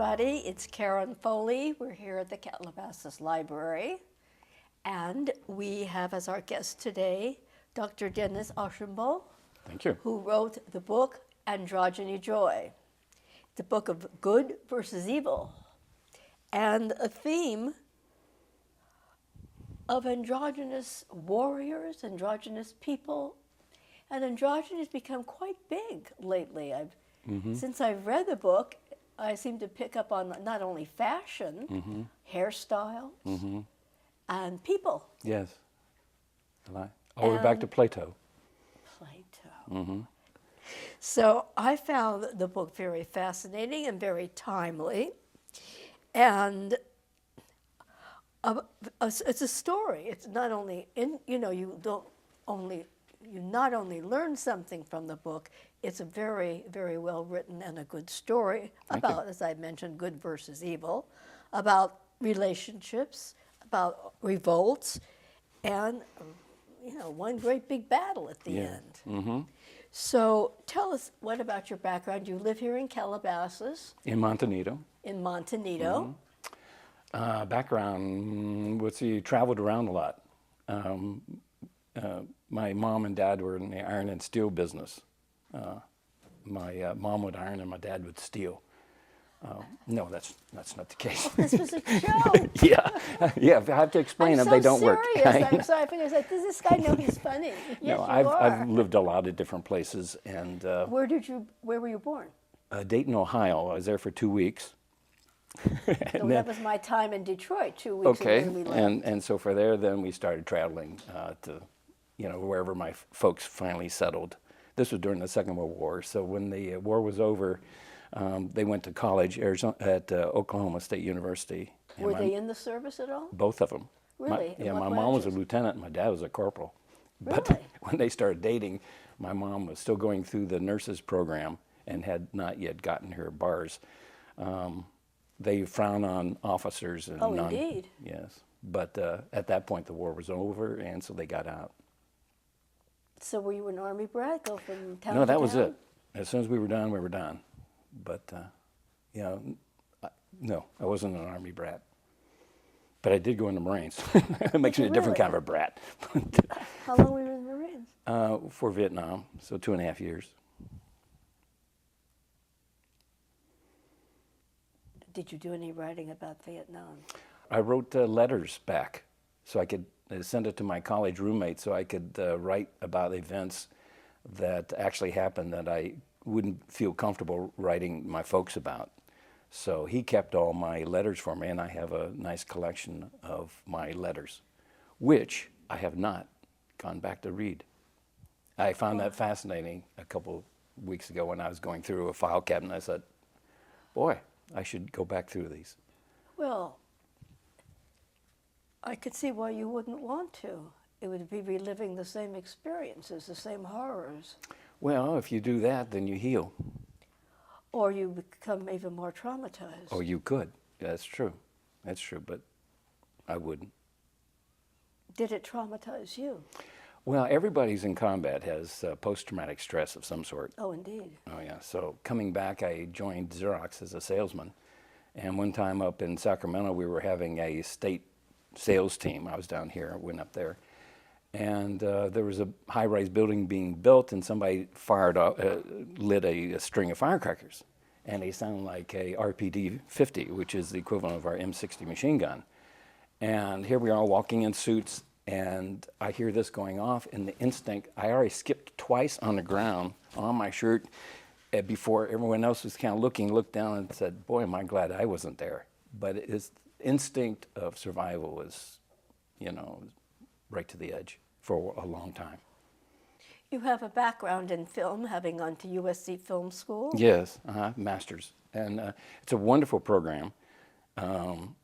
everybody. It's Karen Foley. We're here at the Calabasas Library. And we have as our guest today Dr. Dennis Archambault. Thank you. Who wrote the book Androgyny Joy, the book of good versus evil, and a theme of androgynous warriors, androgynous people. And androgyny has become quite big lately. Since I've read the book, I seem to pick up on not only fashion, hairstyles, and people. Yes. All the way back to Plato. So I found the book very fascinating and very timely. And it's a story. It's not only, you not only learn something from the book, it's a very, very well written and a good story about, as I mentioned, good versus evil, about relationships, about revolts, and one great big battle at the end. So tell us, what about your background? You live here in Calabasas. In Montanito. In Montanito. Background, traveled around a lot. My mom and dad were in the iron and steel business. My mom would iron and my dad would steel. No, that's not the case. Oh, this was a joke. Yeah. If I have to explain them, they don't work. I'm sorry. I was like, does this guy know he's funny? Yes, no, I've lived a lot of different places, and where were you born? Dayton, Ohio. I was there for 2 weeks. So that was my time in Detroit, 2 weeks. Okay, we lived. and so for there, then we started traveling to, wherever my folks finally settled. This was during the Second World War. So when the war was over, they went to college at Oklahoma State University. Were they in the service at all? Both of them. Really? My mom was a lieutenant and my dad was a corporal. Really? But when they started dating, my mom was still going through the nurses program and had not yet gotten her bars. They frown on officers. And indeed. Yes. But at that point, the war was over, and so they got out. So were you an Army brat? Go from town to town? No, that was it. As soon as we were done, we were done. But, no, I wasn't an Army brat. But I did go in the Marines. It makes me a different kind of a brat. How long were you in the Marines? For Vietnam, so 2.5 years. Did you do any writing about Vietnam? I wrote letters back so I could send it to my college roommate so I could write about events that actually happened that I wouldn't feel comfortable writing my folks about. So he kept all my letters for me, and I have a nice collection of my letters, which I have not gone back to read. I found that fascinating a couple weeks ago when I was going through a file cabinet. I said, boy, I should go back through these. Well, I could see why you wouldn't want to. It would be reliving the same experiences, the same horrors. Well, if you do that, then you heal. Or you become even more traumatized. Oh, you could. That's true. That's true, but I wouldn't. Did it traumatize you? Well, everybody's in combat has post-traumatic stress of some sort. Oh, indeed. Oh, yeah. So coming back, I joined Xerox as a salesman. And one time up in Sacramento, we were having a state sales team. I was down here, went up there. And there was a high-rise building being built, and somebody lit a string of firecrackers. And they sounded like a RPD-50, which is the equivalent of our M60 machine gun. And here we are walking in suits, and I hear this going off, and the instinct, I already skipped twice on the ground on my shirt before everyone else was kind of looked down and said, boy, am I glad I wasn't there. But his instinct of survival was, right to the edge for a long time. You have a background in film, having gone to USC Film School. Yes, master's. And it's a wonderful program,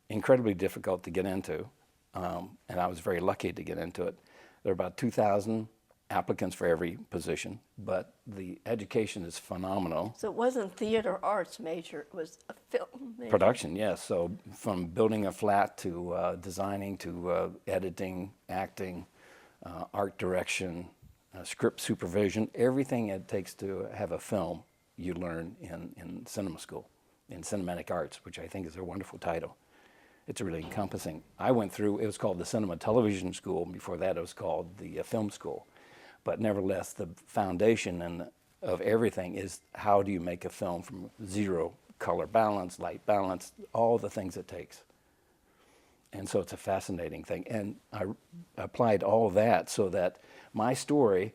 incredibly difficult to get into. And I was very lucky to get into it. There are about 2,000 applicants for every position, but the education is phenomenal. So it wasn't theater arts major, it was a film major. Production, yes. So from building a flat to designing to editing, acting, art direction, script supervision, everything it takes to have a film you learn in cinema school. in cinematic arts, which I think is a wonderful title. It's really encompassing. I went through, it was called the Cinema Television School. Before that, it was called the Film School. But nevertheless, the foundation of everything is how do you make a film from zero, color balance, light balance, all the things it takes. And so it's a fascinating thing. And I applied all that so that my story,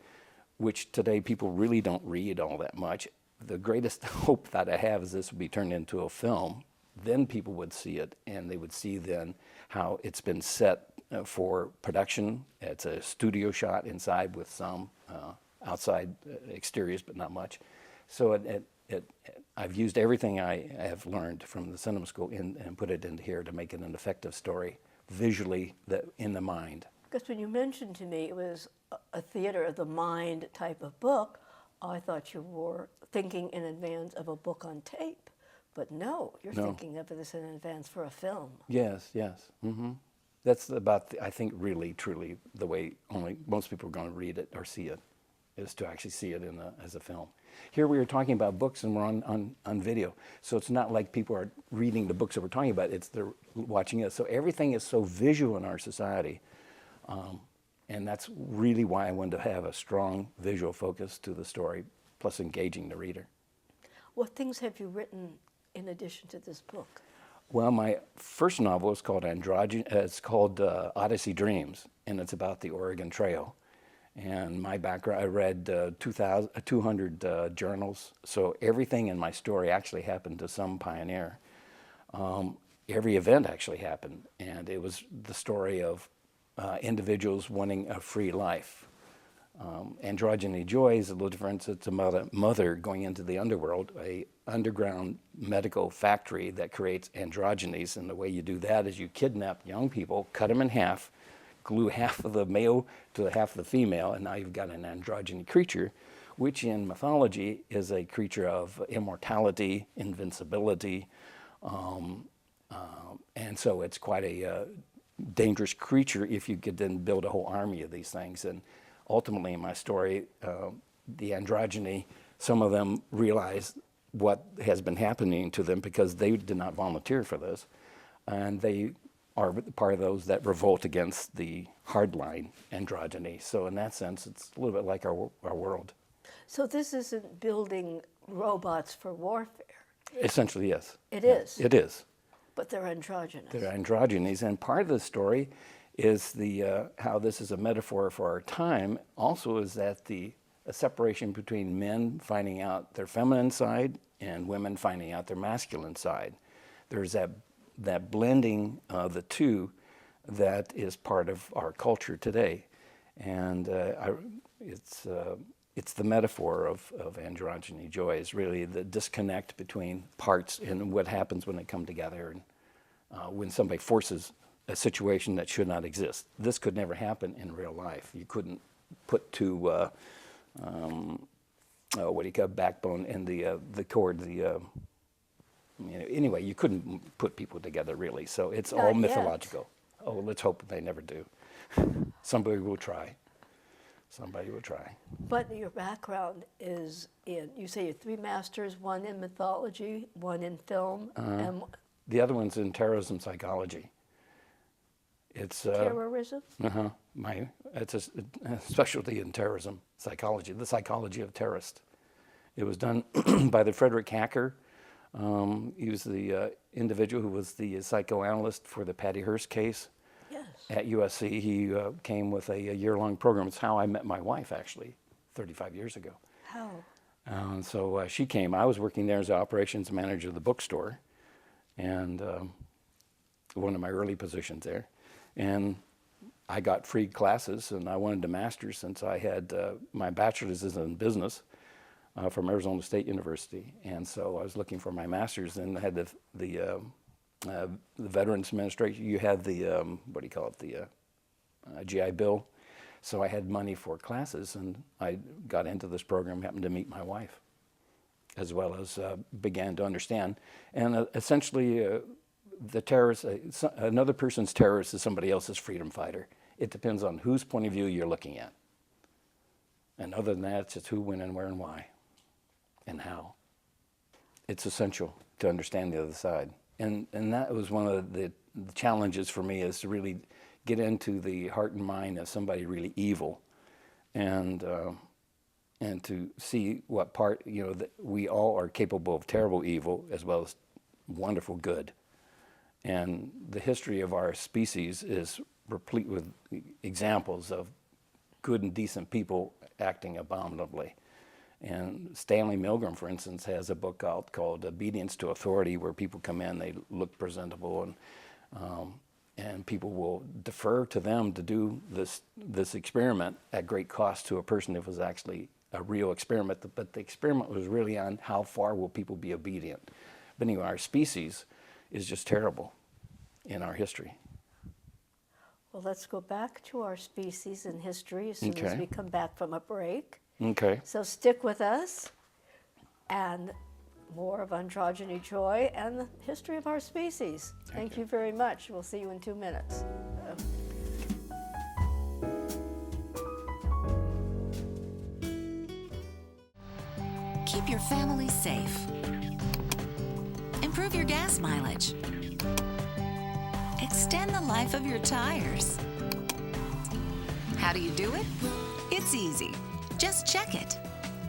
which today people really don't read all that much, the greatest hope that I have is this would be turned into a film. Then people would see it, and they would see then how it's been set for production. It's a studio shot inside with some outside exteriors, but not much. So I've used everything I have learned from the cinema school and put it into here to make it an effective story, visually in the mind. Because when you mentioned to me it was a theater of the mind type of book, I thought you were thinking in advance of a book on tape. But no, you're thinking of this in advance for a film. Yes, yes. That's about, I think, really, truly the way only most people are going to read it or see it, is to actually see it as a film. Here we are talking about books and we're on video. So it's not like people are reading the books that we're talking about, they're watching it. So everything is so visual in our society. And that's really why I wanted to have a strong visual focus to the story, plus engaging the reader. What things have you written in addition to this book? Well, my first novel is called It's called Odyssey Dreams, and it's about the Oregon Trail. And my background, I read 200 journals, so everything in my story actually happened to some pioneer. Every event actually happened, and it was the story of individuals wanting a free life. Androgyny Joy is a little different. It's about a mother going into the underworld, a underground medical factory that creates androgynies, and the way you do that is you kidnap young people, cut them in half, glue half of the male to half of the female, and now you've got an androgyny creature, which in mythology is a creature of immortality, invincibility, and so it's quite a dangerous creature if you could then build a whole army of these things. And ultimately in my story, the androgyny, some of them realize what has been happening to them because they did not volunteer for this, and they are part of those that revolt against the hardline androgyny. So in that sense, it's a little bit like our world. So this isn't building robots for warfare. Essentially, yes. It is. It is. But they're androgynous. They're androgynies, and part of the story is how this is a metaphor for our time. Also, is that a separation between men finding out their feminine side and women finding out their masculine side. There's that blending of the two that is part of our culture today, and it's the metaphor of androgyny joy is really the disconnect between parts and what happens when they come together, and when somebody forces a situation that should not exist. This could never happen in real life. You couldn't put two, what do you call backbone and the cord, anyway, you couldn't put people together really. So it's Not all yet. mythological. Oh, let's hope they never do. Somebody will try. Somebody will try. But your background is in, you say you're three masters, one in mythology, one in film, and The other one's in terrorism psychology. It's terrorism? it's a specialty in terrorism psychology, the psychology of terrorists. It was done by the Frederick Hacker. He was the individual who was the psychoanalyst for the Patty Hearst case. Yes. At USC. He came with a year-long program. It's how I met my wife, actually, 35 years ago. How? So she came. I was working there as an operations manager of the bookstore, and one of my early positions there. And I got free classes, and I wanted a master's since I had my bachelor's is in business from Arizona State University. And so I was looking for my master's, and I had the Veterans Administration. You had the, what do you call it, the GI Bill. So I had money for classes, and I got into this program, happened to meet my wife, as well as began to understand. And essentially, the terrorist, another person's terrorist is somebody else's freedom fighter. It depends on whose point of view you're looking at. And other than that, it's just who, when, and where, and why, and how. It's essential. to understand the other side. And that was one of the challenges for me, is to really get into the heart and mind of somebody really evil, and to see what part, that we all are capable of terrible evil as well as wonderful good. And the history of our species is replete with examples of good and decent people acting abominably. And Stanley Milgram, for instance, has a book out called Obedience to Authority, where people come in, they look presentable, and people will defer to them to do this experiment at great cost to a person if it was actually a real experiment. But the experiment was really on how far will people be obedient. But anyway, our species is just terrible in our history. Well, let's go back to our species in history as soon as Okay. we come back from a break. Okay. So stick with us, and more of Androgyny Joy and the history of our species. Thank you very much. We'll see you in 2 minutes. Keep your family safe. Improve your gas mileage. Extend the life of your tires. How do you do it? It's easy. Just check it.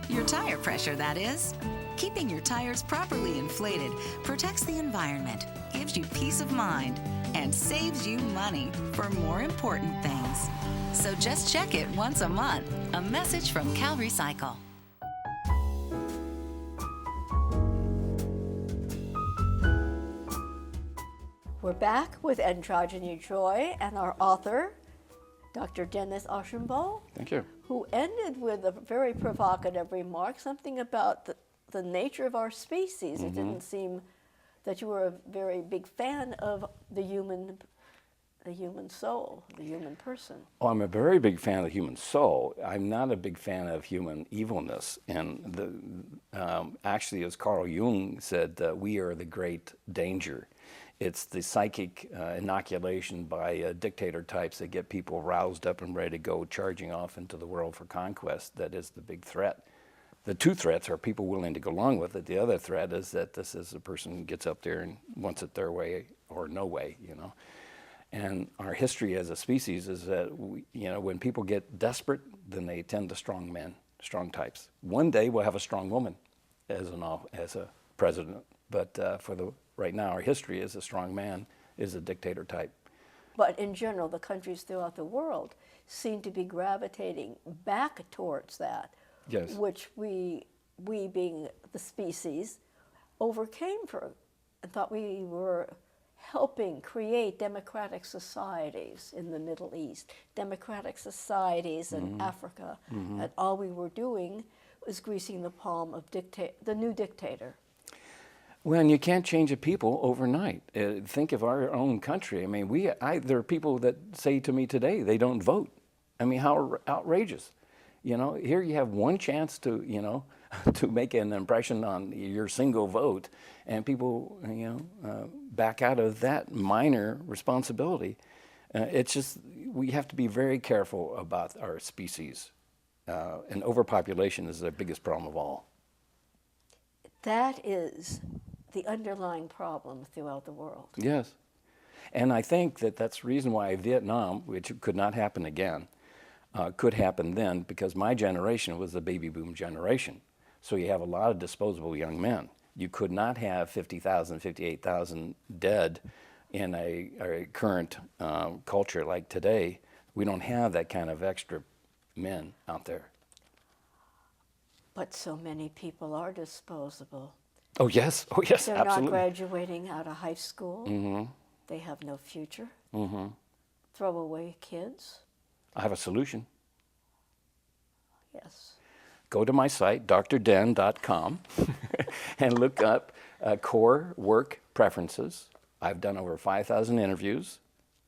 Your tire pressure, that is. Keeping your tires properly inflated protects the environment, gives you peace of mind, and saves you money for more important things. So just check it once a month. A message from Cal Recycle. We're back with Androgyny Joy and our author, Dr. Dennis Archambault, Thank you. who ended with a very provocative remark, something about the nature of our species. It didn't seem that you were a very big fan of the human soul, the human person. Oh, I'm a very big fan of the human soul. I'm not a big fan of human evilness. And actually, as Carl Jung said, we are the great danger. It's the psychic inoculation by dictator types that get people roused up and ready to go charging off into the world for conquest that is the big threat. The two threats are people willing to go along with it. The other threat is that this is a person who gets up there and wants it their way or no way, And our history as a species is that, when people get desperate, then they tend to strong men, strong types. One day we'll have a strong woman as a president, but right now our history is a strong man is a dictator type. But in general, the countries throughout the world seem to be gravitating back towards that, Yes. which we being the species, overcame and thought we were helping create democratic societies in the Middle East, democratic societies in Africa, and all we were doing was greasing the palm of the new dictator. Well, and you can't change a people overnight. Think of our own country. I mean, there are people that say to me today they don't vote. I mean, how outrageous. Here you have one chance to, to make an impression on your single vote, and people, back out of that minor responsibility. It's just, we have to be very careful about our species. And overpopulation is the biggest problem of all. That is the underlying problem throughout the world. Yes. And I think that's the reason why Vietnam, which could not happen again, could happen then, because my generation was the baby boom generation. So you have a lot of disposable young men. You could not have 50,000, 58,000 dead in a current culture like today. We don't have that kind of extra men out there. But so many people are disposable. Oh, yes, They're absolutely. not graduating out of high school. They have no future. Throwaway kids. I have a solution. Yes. Go to my site, drden.com, and look up core work preferences. I've done over 5,000 interviews.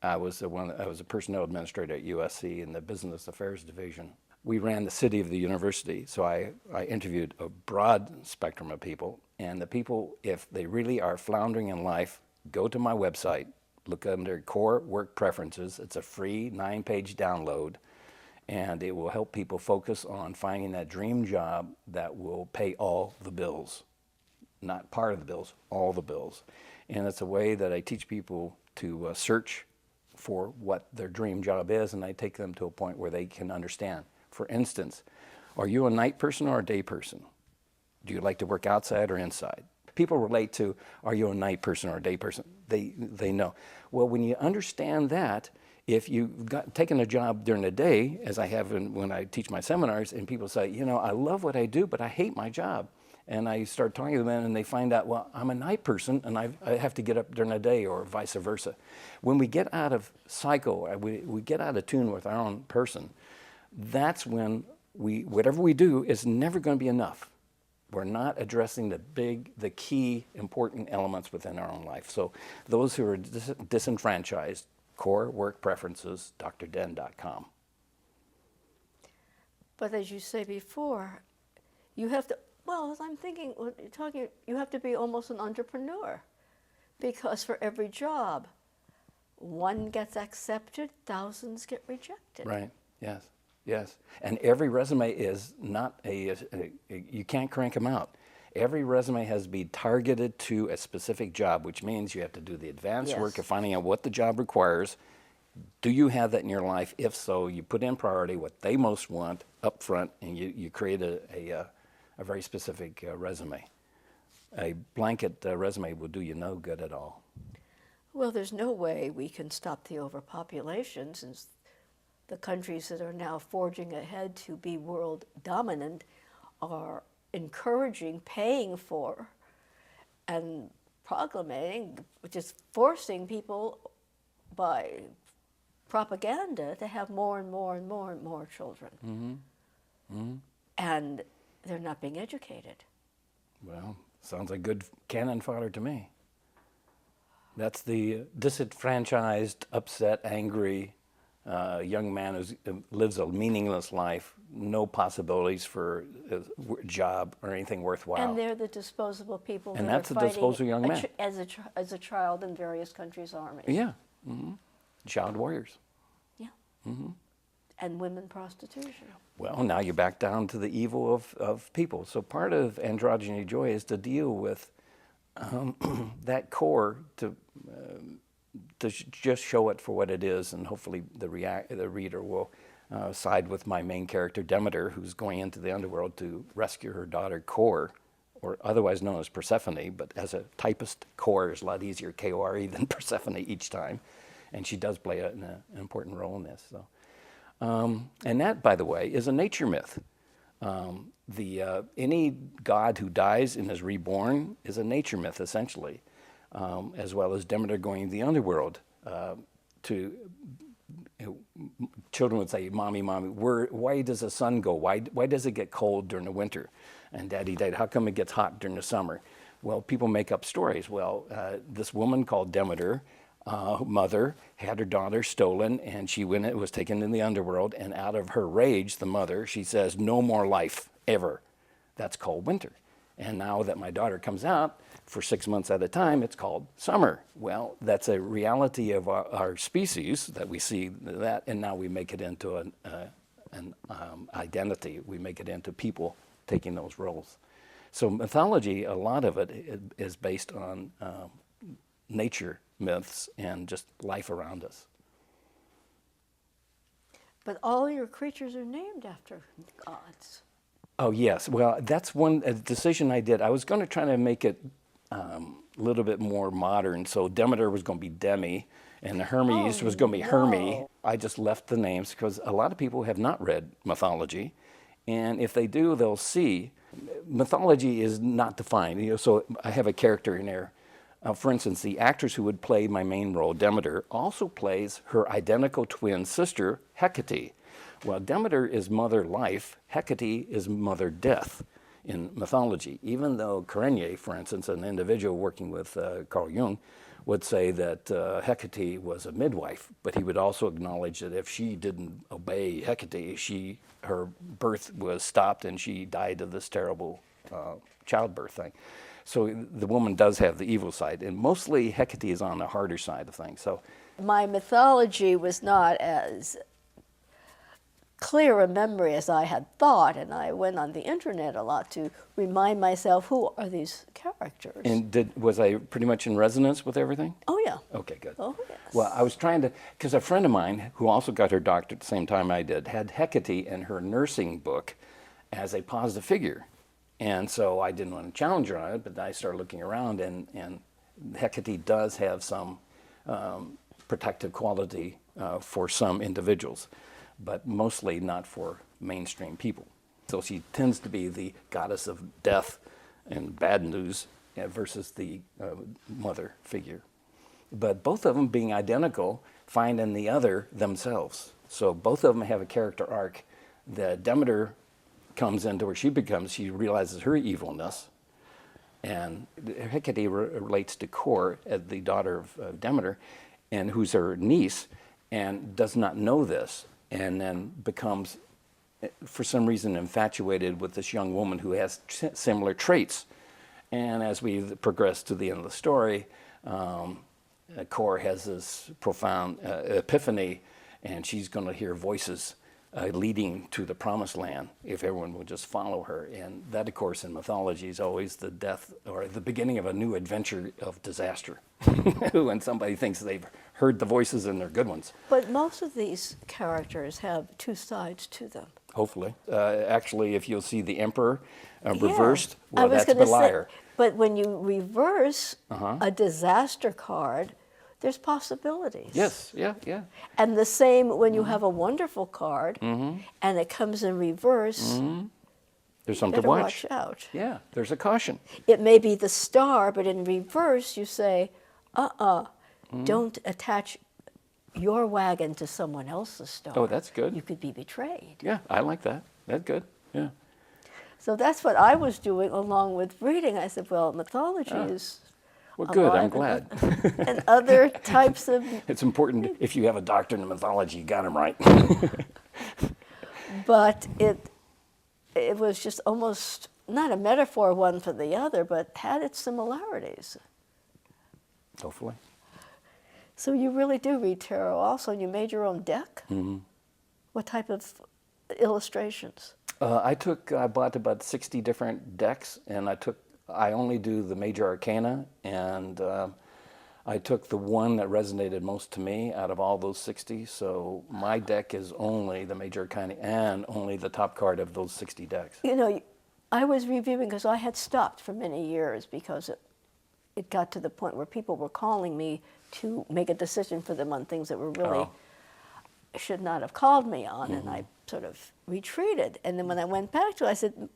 I was a personnel administrator at USC in the Business Affairs Division. We ran the city of the university, so I interviewed a broad spectrum of people. And the people, if they really are floundering in life, go to my website, look under core work preferences. It's a free 9-page download, and it will help people focus on finding that dream job that will pay all the bills. not part of the bills, all the bills. And it's a way that I teach people to search for what their dream job is, and I take them to a point where they can understand. For instance, are you a night person or a day person? Do you like to work outside or inside? People relate to, are you a night person or a day person? They know. Well, when you understand that, if you've taken a job during the day, as I have when I teach my seminars, and people say, you know, I love what I do, but I hate my job. And I start talking to them, and they find out, well, I'm a night person, and I have to get up during the day, or vice versa. When we get out of cycle, we get out of tune with our own person, that's when whatever we do is never going to be enough. We're not addressing the key, important elements within our own life. So those who are disenfranchised, core work preferences, drden.com. But as you say before, you have to, well, as I'm thinking, you have to be almost an entrepreneur, because for every job, one gets accepted, thousands get rejected. Right, yes. Yes, and every resume is not you can't crank them out. Every resume has to be targeted to a specific job, which means you have to do the advanced work of finding out what the job requires. Do you have that in your life? If so, you put in priority what they most want up front, and you create a very specific resume. A blanket resume will do you no good at all. Well, there's no way we can stop the overpopulation, since the countries that are now forging ahead to be world dominant are encouraging, paying for, and proclamating, just forcing people by propaganda to have more and more and more and more children. Mm-hmm. Mm-hmm. And they're not being educated. Well, sounds like good cannon fodder to me. That's the disenfranchised, upset, angry young man who lives a meaningless life, no possibilities for a job or anything worthwhile. And they're the disposable people and that that's are the fighting disposable young man. as a child in various countries' armies. Yeah. Mm-hmm. Child warriors. Yeah. Mm-hmm. And women prostitution. Well, now you're back down to the evil of people. So part of androgyny joy is to deal with that core, to just show it for what it is, and hopefully the reader will side with my main character, Demeter, who's going into the underworld to rescue her daughter, Core, or otherwise known as Persephone, but as a typist, Core is a lot easier, K-O-R-E, than Persephone each time, and she does play an important role in this. So, and that, by the way, is a nature myth. Any god who dies and is reborn is a nature myth, essentially. As well as Demeter going to the underworld. Children would say, "Mommy, mommy, why does the sun go? Why does it get cold during the winter?" And Daddy died. How come it gets hot during the summer? Well, people make up stories. Well, this woman called Demeter, mother, had her daughter stolen, and she was taken in the underworld. And out of her rage, the mother, she says, "No more life ever." That's called winter. And now that my daughter comes out, for 6 months at a time, it's called summer. Well, that's a reality of our species that we see that, and now we make it into an identity. We make it into people taking those roles. So mythology, a lot of it is based on nature myths and just life around us. But all your creatures are named after gods. Oh, yes. Well, that's one decision I did. I was going to try to make it a little bit more modern. So Demeter was going to be Demi, and the Hermes was going to be Herme. I just left the names because a lot of people have not read mythology. And if they do, they'll see mythology is not defined. So I have a character in there. For instance, the actress who would play my main role, Demeter, also plays her identical twin sister, Hecate. Well, Demeter is mother life, Hecate is mother death in mythology. Even though Carenier, for instance, an individual working with Carl Jung, would say that Hecate was a midwife, but he would also acknowledge that if she didn't obey Hecate, her birth was stopped and she died of this terrible childbirth thing. So the woman does have the evil side, and mostly Hecate is on the harder side of things. So my mythology was not as clear a memory as I had thought, and I went on the internet a lot to remind myself, who are these characters? And was I pretty much in resonance with everything? Oh, yeah. Okay, good. Oh, yes. Well, I was trying to, because a friend of mine who also got her doctorate at the same time I did had Hecate in her nursing book as a positive figure. And so I didn't want to challenge her on it, but I started looking around, and Hecate does have some protective quality for some individuals, but mostly not for mainstream people. So she tends to be the goddess of death and bad news versus the mother figure. But both of them being identical find in the other themselves. So both of them have a character arc. The Demeter comes into where she realizes her evilness, and Hecate relates to Kor as the daughter of Demeter, and who's her niece, and does not know this, and then becomes, for some reason, infatuated with this young woman who has similar traits. And as we progress to the end of the story, Kor has this profound epiphany, and she's going to hear voices leading to the promised land if everyone will just follow her. And that, of course, in mythology is always the death or the beginning of a new adventure of disaster when somebody thinks they've heard the voices and they're good ones. But most of these characters have two sides to them. Hopefully. Actually, if you'll see the Emperor Yeah. reversed, I well, was that's gonna Beliar. But when you reverse a disaster card, there's possibilities. Yes, yeah, yeah. And the same when you have a wonderful card and it comes in reverse, There's something to better watch. watch out. Yeah, there's a caution. It may be the star, but in reverse you say, don't attach your wagon to someone else's star. Oh, that's good. You could be betrayed. Yeah, I like that. That's good. Yeah. So that's what I was doing along with reading. I said, well, mythology is Well, good. I'm alive glad. and other types of, It's important if you have a doctorate in mythology, you got him right. but it was just almost not a metaphor one for the other, but had its similarities. Hopefully. So you really do read tarot also, and you made your own deck? What type of illustrations? I bought about 60 different decks, and I only do the major arcana, and I took the one that resonated most to me out of all those 60. So my deck is only the major arcana and only the top card of those 60 decks. You know, I was reviewing because I had stopped for many years because it got to the point where people were calling me to make a decision for them on things that were really should not have called me on, and I sort of retreated. And then when I went back to it, I said,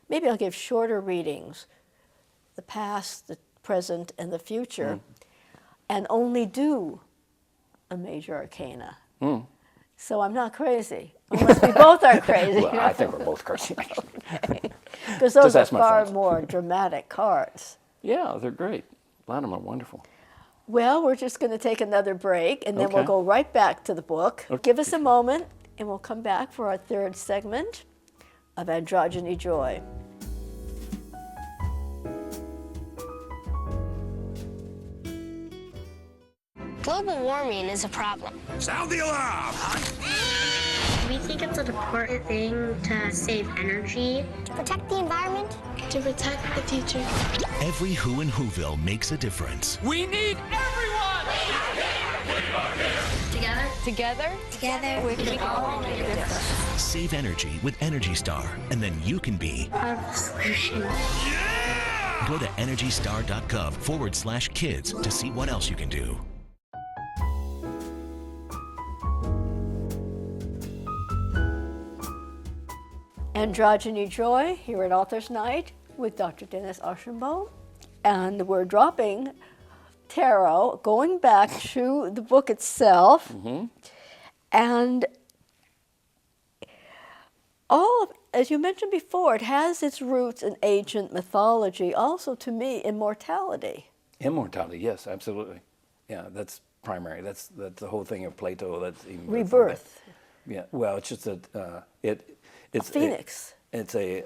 maybe I'll give shorter readings, the past, the present, and the future, and only do a major arcana. So I'm not crazy, unless we both are crazy. Well, I think we're both crazy, actually. Because those are ask my far friends. more dramatic cards. Yeah, they're great. A lot of them are wonderful. Well, we're just going to take another break, and then we'll Okay. go right back to the book. Okay. Give us a moment, and we'll come back for our third segment of Androgyny Joy. Global warming is a problem. Sound the alarm! We think it's an important thing to save energy, to protect the environment, to protect the future. Every who in Whoville makes a difference. We need everyone! Together, we can all make a difference. Save energy with Energy Star, and then you can be. Part of the solution. Go to EnergyStar.gov/kids to see what else you can do. Androgyny Joy here at Author's Night with Dr. Dennis Archambault. And we're dropping tarot, going back to the book itself. And as you mentioned before, it has its roots in ancient mythology, also to me, immortality. Immortality, yes, absolutely. Yeah, that's primary. That's the whole thing of Plato. That's even Rebirth. Yeah, well, it's just that it's Phoenix. It's a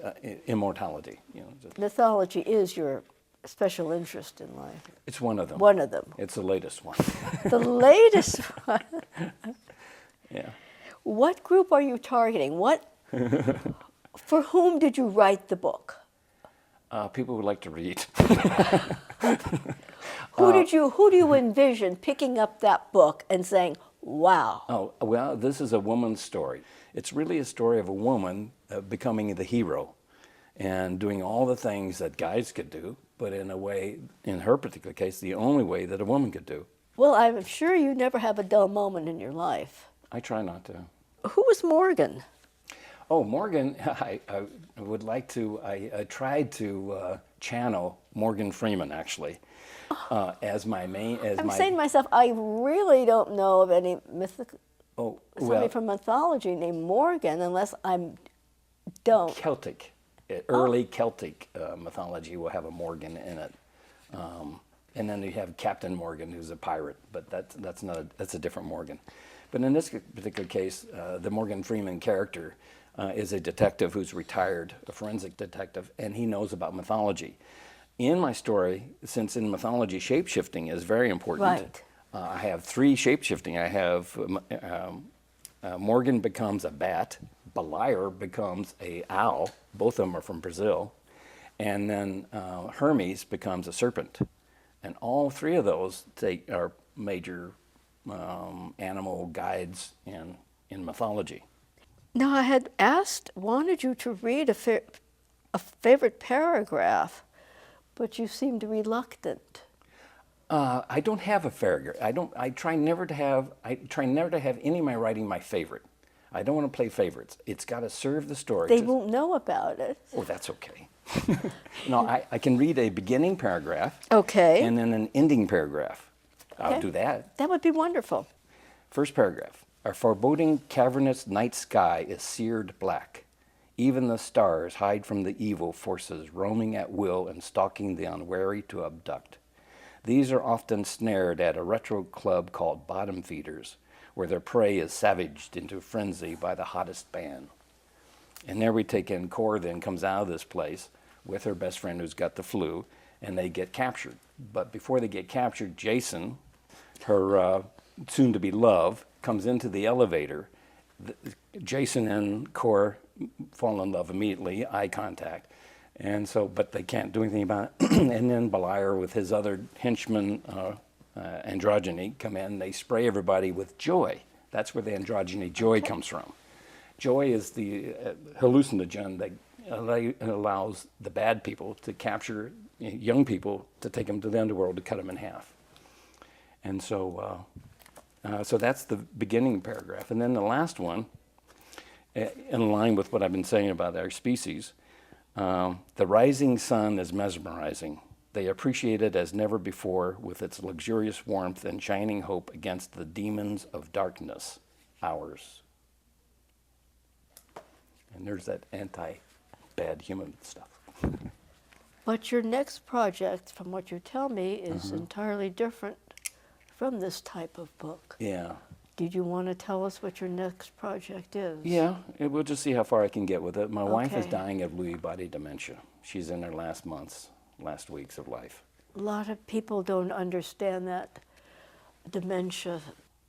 immortality. You know, Mythology is your special interest in life. it's one of them. One of them. It's the latest one. The latest one. Yeah. What group are you targeting? For whom did you write the book? People would like to read. Who do you envision picking up that book and saying, wow? Oh, well, this is a woman's story. It's really a story of a woman becoming the hero and doing all the things that guys could do, but in a way, in her particular case, the only way that a woman could do. Well, I'm sure you never have a dull moment in your life. I try not to. Who was Morgan? Oh, Morgan, I would like to, I tried to channel Morgan Freeman, actually, as my main, I'm saying to myself, I really don't know of any somebody from mythology named Morgan, unless don't. Celtic, early Celtic mythology will have a Morgan in it. And then you have Captain Morgan, who's a pirate, but that's a different Morgan. But in this particular case, the Morgan Freeman character is a detective who's retired, a forensic detective, and he knows about mythology. In my story, since in mythology shape-shifting is very important, Right. I have 3 shape-shifting. I have Morgan becomes a bat, Beliar becomes a owl, both of them are from Brazil, and then Hermes becomes a serpent. And all 3 of those are major animal guides in mythology. Now, I had wanted you to read a favorite paragraph, but you seemed reluctant. I don't have a favorite. I try never to have any of my writing my favorite. I don't want to play favorites. It's got to serve the story. They won't know about it. Oh, that's okay. No, I can read a beginning paragraph. Okay. And then an ending paragraph. Okay. I'll do that. That would be wonderful. First paragraph. Our foreboding, cavernous night sky is seared black. Even the stars hide from the evil forces roaming at will and stalking the unwary to abduct. These are often snared at a retro club called Bottom Feeders, where their prey is savaged into frenzy by the hottest band. And there we take in Cor then comes out of this place with her best friend who's got the flu, and they get captured. But before they get captured, Jason, her soon-to-be love, comes into the elevator. Jason and Cor fall in love immediately, eye contact. And so, but they can't do anything about it. And then Beliar with his other henchman, androgyny, come in. They spray everybody with joy. That's where the androgyny joy comes from. Joy is the hallucinogen that allows the bad people to capture young people to take them to the underworld to cut them in half. And so, so that's the beginning paragraph. And then the last one, in line with what I've been saying about our species, the rising sun is mesmerizing. They appreciate it as never before with its luxurious warmth and shining hope against the demons of darkness, ours. And there's that anti-bad human stuff. But your next project, from what you tell me, is entirely different from this type of book. Yeah. Did you want to tell us what your next project is? Yeah, we'll just see how far I can get with it. My wife is Okay. dying of Lewy body dementia. She's in her last weeks of life. A lot of people don't understand that dementia,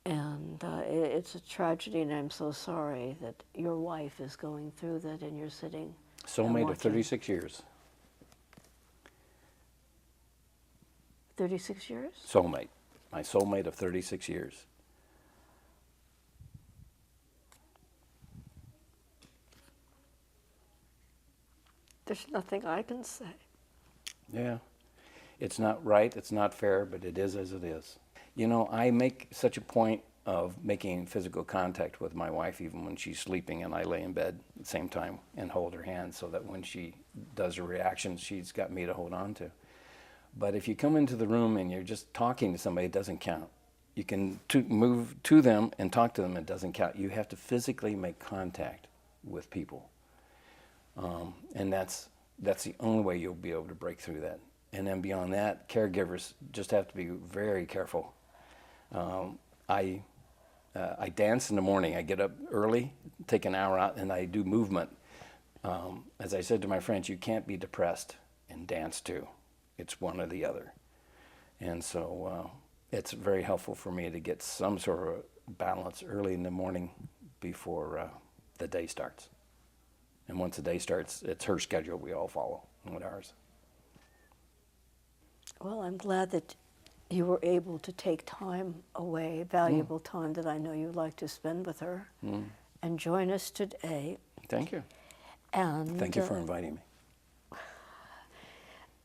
and it's a tragedy, and I'm so sorry that your wife is going through that and you're sitting and Soulmate of watching. 36 years. 36 years? Soulmate. My soulmate of 36 years. There's nothing I can say. Yeah. It's not right, it's not fair, but it is as it is. You know, I make such a point of making physical contact with my wife even when she's sleeping and I lay in bed at the same time and hold her hand so that when she does her reactions, she's got me to hold on to. But if you come into the room and you're just talking to somebody, it doesn't count. You can move to them and talk to them, it doesn't count. You have to physically make contact with people. And that's the only way you'll be able to break through that. And then beyond that, caregivers just have to be very careful. I dance in the morning. I get up early, take an hour out, and I do movement. As I said to my friends, you can't be depressed and dance too. It's one or the other. And so it's very helpful for me to get some sort of balance early in the morning before the day starts. And once the day starts, it's her schedule we all follow, not ours. Well, I'm glad that you were able to take time away, valuable time that I know you like to spend with her, and join us today. Thank you. And Thank you for inviting me.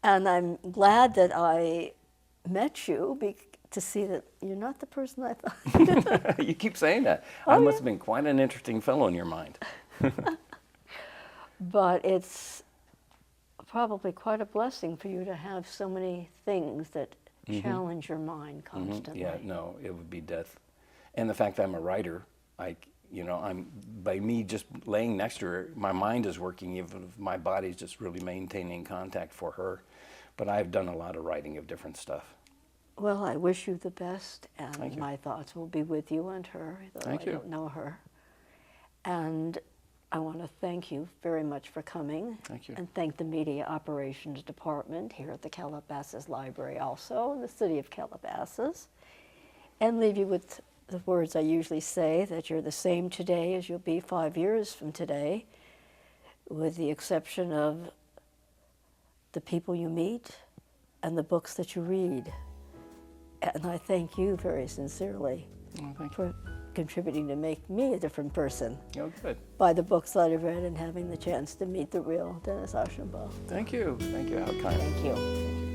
And I'm glad that I met you to see that you're not the person I thought. You keep saying that. I must have been quite an interesting fellow in your mind. But it's probably quite a blessing for you to have so many things that challenge your mind constantly. Yeah, no, it would be death. And the fact that I'm a writer, I'm by me just laying next to her, my mind is working, even if my body's just really maintaining contact for her. But I've done a lot of writing of different stuff. Well, I wish you the best, Thank and you. my thoughts will be with you and her, though Thank I you. don't know her. And I want to thank you very much for coming. Thank you. And thank the Media Operations Department here at the Calabasas Library also, in the city of Calabasas. And leave you with the words I usually say, that you're the same today as you'll be 5 years from today, with the exception of the people you meet and the books that you read. And I thank you very sincerely Oh, thank you. for contributing to make me a different person Oh, good. by the books that I've read and having the chance to meet the real Dennis Archambault. Thank you. Thank you. How kind. Thank you. Thank you.